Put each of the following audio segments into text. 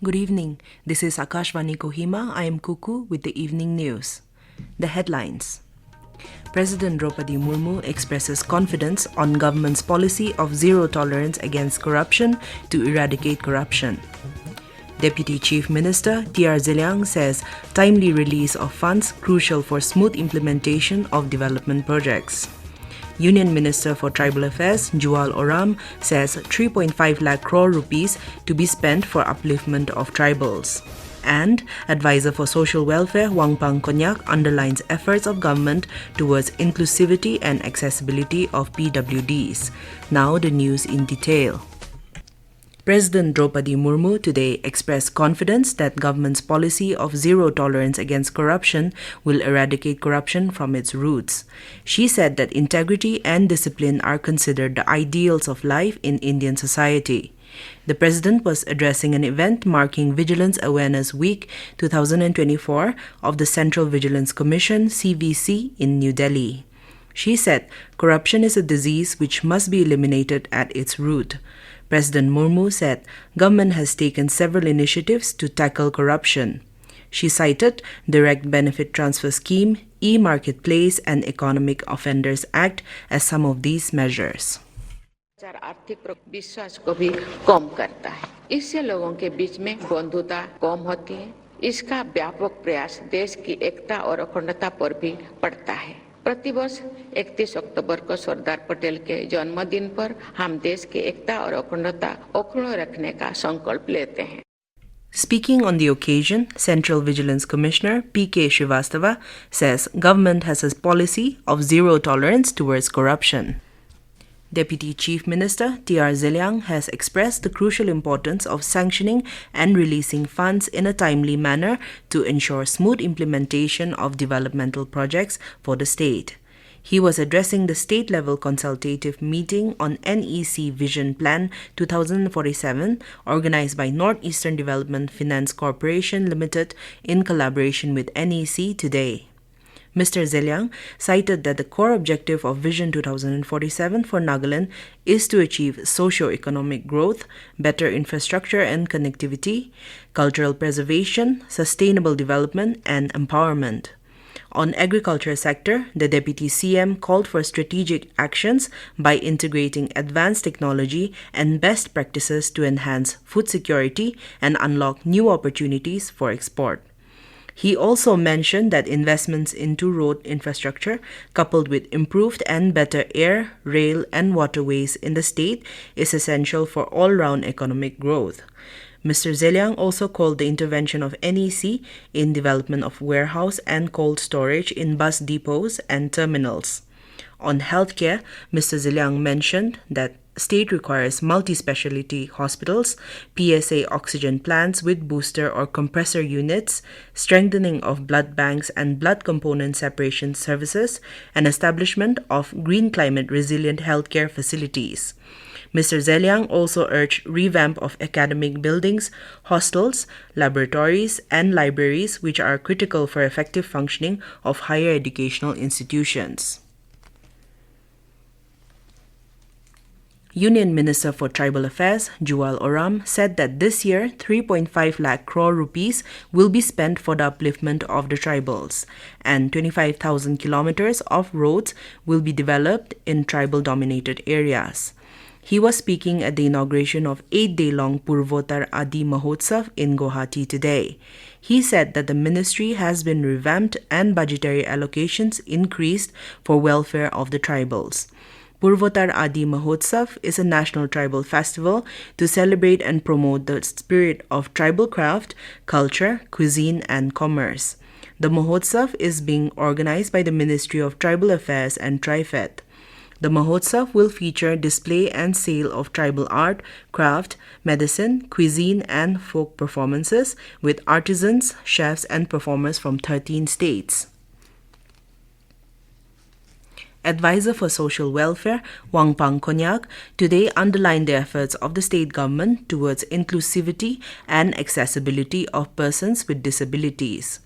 Good evening. This is Akashvani Kohima. I am Kuku with the evening news. The headlines. President Droupadi Murmu expresses confidence on government's policy of zero tolerance against corruption to eradicate corruption. Deputy Chief Minister TR Zeliang says timely release of funds crucial for smooth implementation of development projects. Union Minister for Tribal Affairs Jual Oram says 3.5 lakh crore rupees to be spent for upliftment of tribals. And Advisor for Social Welfare Wangpang Konyak underlines efforts of government towards inclusivity and accessibility of PwDs. Now the news in detail. President Droupadi Murmu today expressed confidence that government's policy of zero tolerance against corruption will eradicate corruption from its roots. She said that integrity and discipline are considered the ideals of life in Indian society. The president was addressing an event marking Vigilance Awareness Week 2024 of the Central Vigilance Commission (CVC) in New Delhi. She said corruption is a disease which must be eliminated at its root. President Murmu said government has taken several initiatives to tackle corruption. She cited Direct Benefit Transfer Scheme, E-Marketplace and Economic Offenders Act as some of these measures. आर्थिक विश्वास को भी कम करता है। इससे लोगों के बीच में बंधुता कम होती है। इसका व्यापक प्रयास देश की एकता और अखंडता पर भी पड़ता है। प्रतिवर्ष 31 अक्टूबर को सरदार पटेल के जन्मदिन पर हम देश की एकता और अखंडता अक्षुण्ण रखने का संकल्प लेते हैं। Speaking on the occasion, Central Vigilance Commissioner P.K. Srivastava says government has a policy of zero tolerance towards corruption. Deputy Chief Minister TR Zeliang has expressed the crucial importance of sanctioning and releasing funds in a timely manner to ensure smooth implementation of developmental projects for the state. He was addressing the state-level consultative meeting on NEC Vision Plan 2047 organized by Northeastern Development Finance Corporation Limited in collaboration with NEC today. Mr. Zeliang cited that the core objective of Vision 2047 for Nagaland is to achieve socio-economic growth, better infrastructure and connectivity, cultural preservation, sustainable development, and empowerment. On agriculture sector, the Deputy CM called for strategic actions by integrating advanced technology and best practices to enhance food security and unlock new opportunities for export. He also mentioned that investments into road infrastructure, coupled with improved and better air, rail, and waterways in the state, is essential for all-round economic growth. Mr. Zeliang also called the intervention of NEC in development of warehouse and cold storage in bus depots and terminals. On healthcare, Mr. Zeliang mentioned that state requires multi-specialty hospitals, PSA oxygen plants with booster or compressor units, strengthening of blood banks and blood component separation services, and establishment of green climate resilient healthcare facilities. Mr. Zeliang also urged revamp of academic buildings, hostels, laboratories, and libraries which are critical for effective functioning of higher educational institutions. Union Minister for Tribal Affairs Jual Oram said that this year 3.5 lakh crore rupees will be spent for the upliftment of the tribals and 25,000 kilometers of roads will be developed in tribal-dominated areas. He was speaking at the inauguration of 8-day-long Purvotar Adi Mahotsav in Guwahati today. He said that the ministry has been revamped and budgetary allocations increased for welfare of the tribals. Purvotar Adi Mahotsav is a national tribal festival to celebrate and promote the spirit of tribal craft, culture, cuisine, and commerce. The Mahotsav is being organized by the Ministry of Tribal Affairs and TriFed. The Mahotsav will feature display and sale of tribal art, craft, medicine, cuisine, and folk performances with artisans, chefs, and performers from 13 states. Advisor for Social Welfare Wangpang Konyak today underlined the efforts of the state government towards inclusivity and accessibility of persons with disabilities.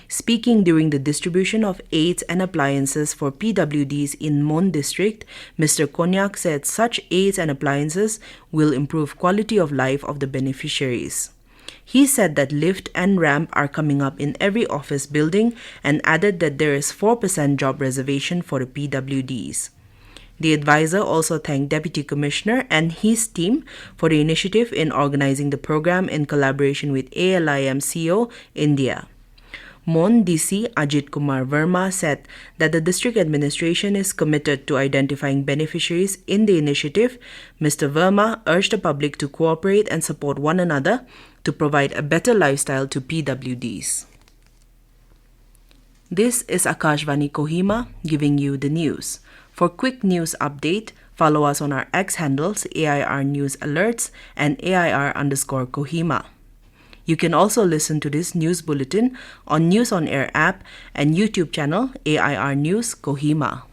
Speaking during the distribution of aids and appliances for PwDs in Mon district, Mr. Konyak said such aids and appliances will improve quality of life of the beneficiaries. He said that lift and ramp are coming up in every office building and added that there is 4% job reservation for the PwDs. The advisor also thanked Deputy Commissioner and his team for the initiative in organizing the program in collaboration with ALIM-CO India. Mon DC Ajit Kumar Verma said that the district administration is committed to identifying beneficiaries in the initiative. Mr. Verma urged the public to cooperate and support one another to provide a better lifestyle to PwDs. This is Akashvani Kohima giving you the news. For quick news update, follow us on our X handles AIR News Alerts and AIR_Kohima. You can also listen to this news bulletin on News on Air app and YouTube channel AIR News Kohima.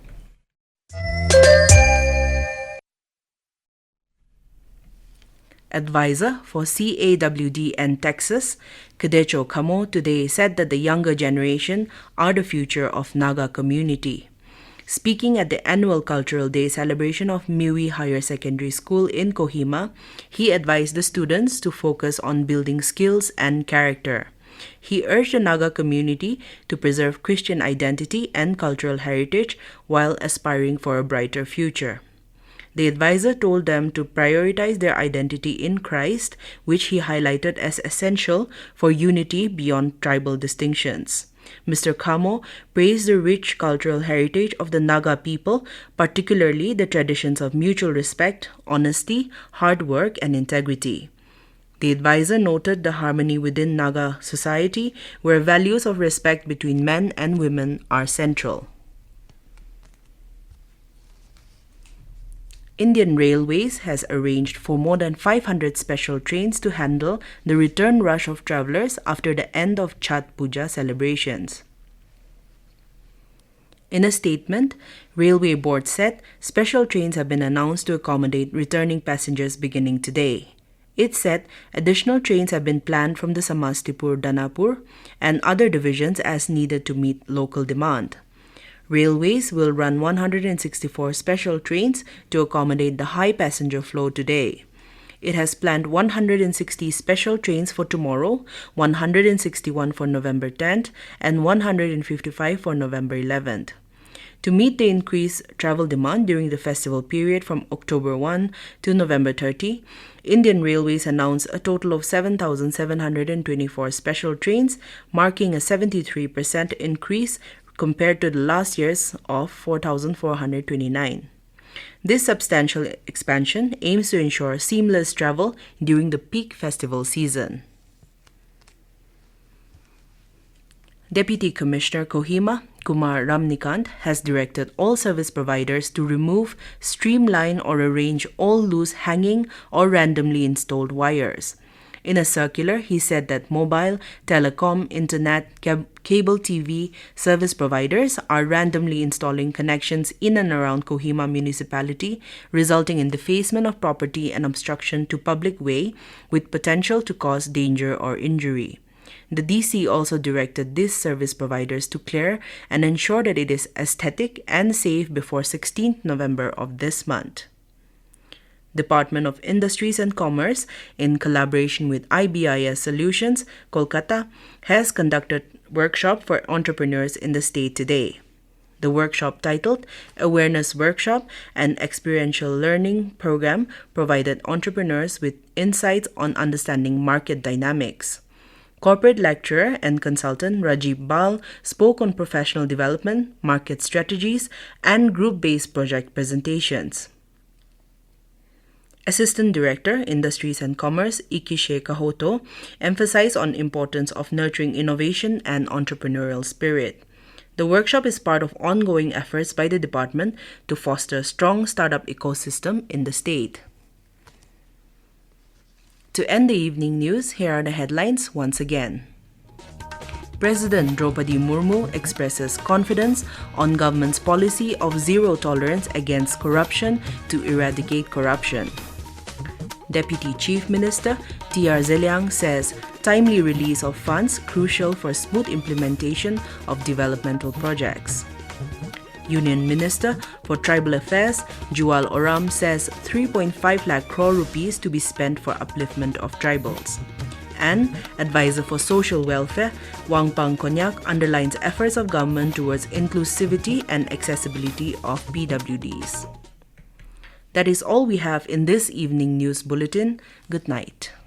Advisor for CAWD and Texas, Kadecho Kamo, today said that the younger generation are the future of Naga community. Speaking at the annual Cultural Day celebration of Miwi Higher Secondary School in Kohima, he advised the students to focus on building skills and character. He urged the Naga community to preserve Christian identity and cultural heritage while aspiring for a brighter future. The advisor told them to prioritize their identity in Christ, which he highlighted as essential for unity beyond tribal distinctions. Mr. Kamo praised the rich cultural heritage of the Naga people, particularly the traditions of mutual respect, honesty, hard work, and integrity. The advisor noted the harmony within Naga society, where values of respect between men and women are central. Indian Railways has arranged for more than 500 special trains to handle the return rush of travelers after the end of Chhath Puja celebrations. In a statement, Railway Board said special trains have been announced to accommodate returning passengers beginning today. It said additional trains have been planned from the Samastipur, Danapur, and other divisions as needed to meet local demand. Railways will run 164 special trains to accommodate the high passenger flow today. It has planned 160 special trains for tomorrow, 161 for November 10th, and 155 for November 11th. To meet the increased travel demand during the festival period from October 1 to November 30, Indian Railways announced a total of 7,724 special trains, marking a 73% increase compared to the last year's of 4,429. This substantial expansion aims to ensure seamless travel during the peak festival season. Deputy Commissioner Kohima, Kumar Ramnikant, has directed all service providers to remove, streamline, or arrange all loose hanging or randomly installed wires. In a circular, he said that mobile, telecom, internet, cable TV service providers are randomly installing connections in and around Kohima municipality, resulting in defacement of property and obstruction to public way with potential to cause danger or injury. The DC also directed these service providers to clear and ensure that it is aesthetic and safe before 16th November of this month. Department of Industries and Commerce, in collaboration with IBIS Solutions, Kolkata, has conducted workshop for entrepreneurs in the state today. The workshop, titled Awareness Workshop and Experiential Learning Program, provided entrepreneurs with insights on understanding market dynamics. Corporate lecturer and consultant Rajiv Bal spoke on professional development, market strategies, and group-based project presentations. Assistant Director, Industries and Commerce, Ikishe Kahoto, emphasized on importance of nurturing innovation and entrepreneurial spirit. The workshop is part of ongoing efforts by the department to foster a strong startup ecosystem in the state. To end the evening news, here are the headlines once again. President Droupadi Murmu expresses confidence on government's policy of zero tolerance against corruption to eradicate corruption. Deputy Chief Minister TR Zeliang says timely release of funds crucial for smooth implementation of developmental projects. Union Minister for Tribal Affairs Jual Oram says 3.5 lakh crore rupees to be spent for upliftment of tribals. and Advisor for Social Welfare Wangpang Konyak underlines efforts of government towards inclusivity and accessibility of PwDs. That is all we have in this evening news bulletin. Good night.